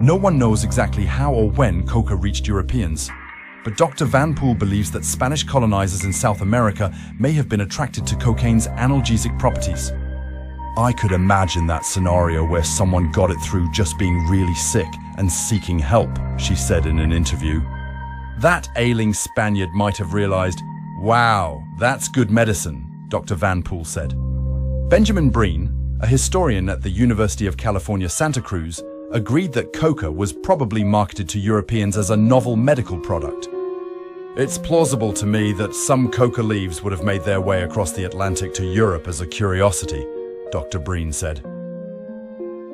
No one knows exactly how or when coca reached Europeans, but Dr. Van Poole believes that Spanish colonizers in South America may have been attracted to cocaine's analgesic properties. I could imagine that scenario where someone got it through just being really sick and seeking help, she said in an interview. That ailing Spaniard might have realized, wow, that's good medicine, Dr. Van Poole said. Benjamin Breen, a historian at the University of California, Santa Cruz, agreed that coca was probably marketed to Europeans as a novel medical product. It's plausible to me that some coca leaves would have made their way across the Atlantic to Europe as a curiosity, Dr. Breen said.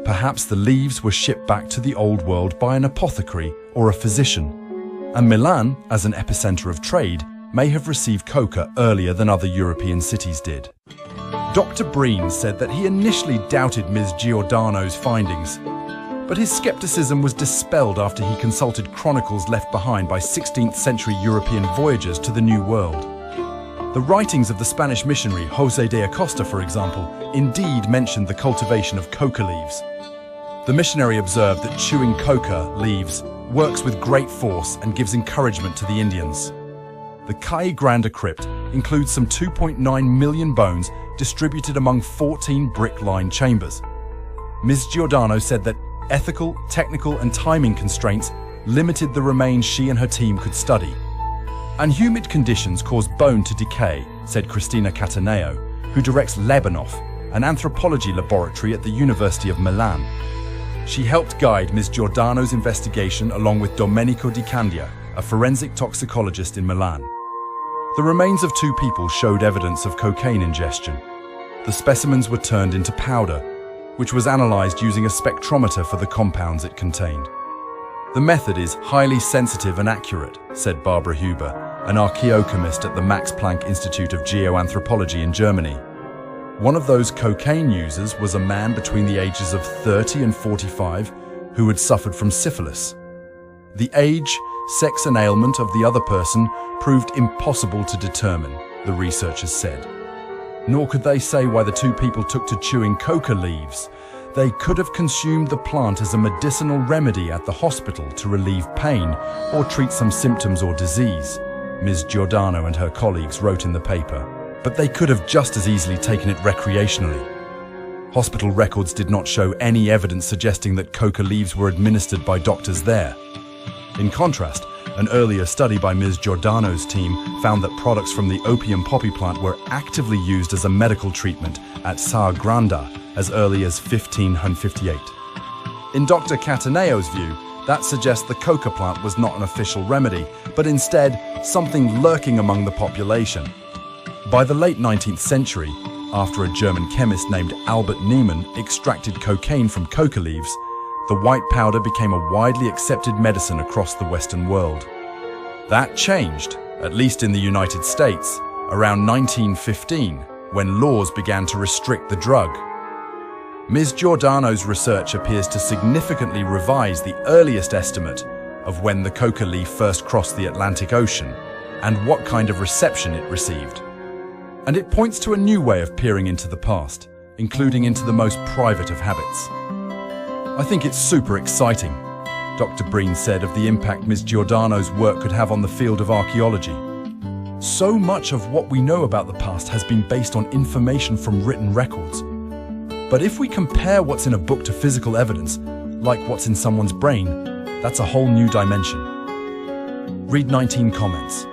Perhaps the leaves were shipped back to the Old World by an apothecary or a physician, and Milan, as an epicenter of trade, may have received coca earlier than other European cities did. Dr. Breen said that he initially doubted Ms. Giordano's findings, but his skepticism was dispelled after he consulted chronicles left behind by 16th century European voyagers to the New World. The writings of the Spanish missionary José de Acosta, for example, indeed mentioned the cultivation of coca leaves. The missionary observed that chewing coca leaves works with great force and gives encouragement to the Indians. The Kahi Granda crypt includes some 2.9 million bones distributed among 14 brick-lined chambers. Ms. Giordano said that ethical, technical, and timing constraints limited the remains she and her team could study. And humid conditions caused bone to decay, said Cristina Cataneo, who directs Lebanov, an anthropology laboratory at the University of Milan. She helped guide Ms. Giordano's investigation along with Domenico Di Candia, a forensic toxicologist in Milan. The remains of 2 people showed evidence of cocaine ingestion. The specimens were turned into powder, which was analyzed using a spectrometer for the compounds it contained. The method is highly sensitive and accurate, said Barbara Huber, an archaeochemist at the Max Planck Institute of Geoanthropology in Germany. One of those cocaine users was a man between the ages of 30 and 45 who had suffered from syphilis. The age, sex, and ailment of the other person proved impossible to determine, the researchers said. Nor could they say why the 2 people took to chewing coca leaves. They could have consumed the plant as a medicinal remedy at the hospital to relieve pain or treat some symptoms or disease, Ms. Giordano and her colleagues wrote in the paper. But they could have just as easily taken it recreationally. Hospital records did not show any evidence suggesting that coca leaves were administered by doctors there. In contrast, an earlier study by Ms. Giordano's team found that products from the opium poppy plant were actively used as a medical treatment at Kahi Granda as early as 1558. In Dr. Cataneo's view, that suggests the coca plant was not an official remedy, but instead something lurking among the population. By the late 19th century, after a German chemist named Albert Niemann extracted cocaine from coca leaves, the white powder became a widely accepted medicine across the Western world. That changed, at least in the United States, around 1915, when laws began to restrict the drug. Ms. Giordano's research appears to significantly revise the earliest estimate of when the coca leaf first crossed the Atlantic Ocean and what kind of reception it received. And it points to a new way of peering into the past, including into the most private of habits. I think it's super exciting, Dr. Breen said of the impact Ms. Giordano's work could have on the field of archaeology. So much of what we know about the past has been based on information from written records. But if we compare what's in a book to physical evidence, like what's in someone's brain, that's a whole new dimension. Read 19 comments.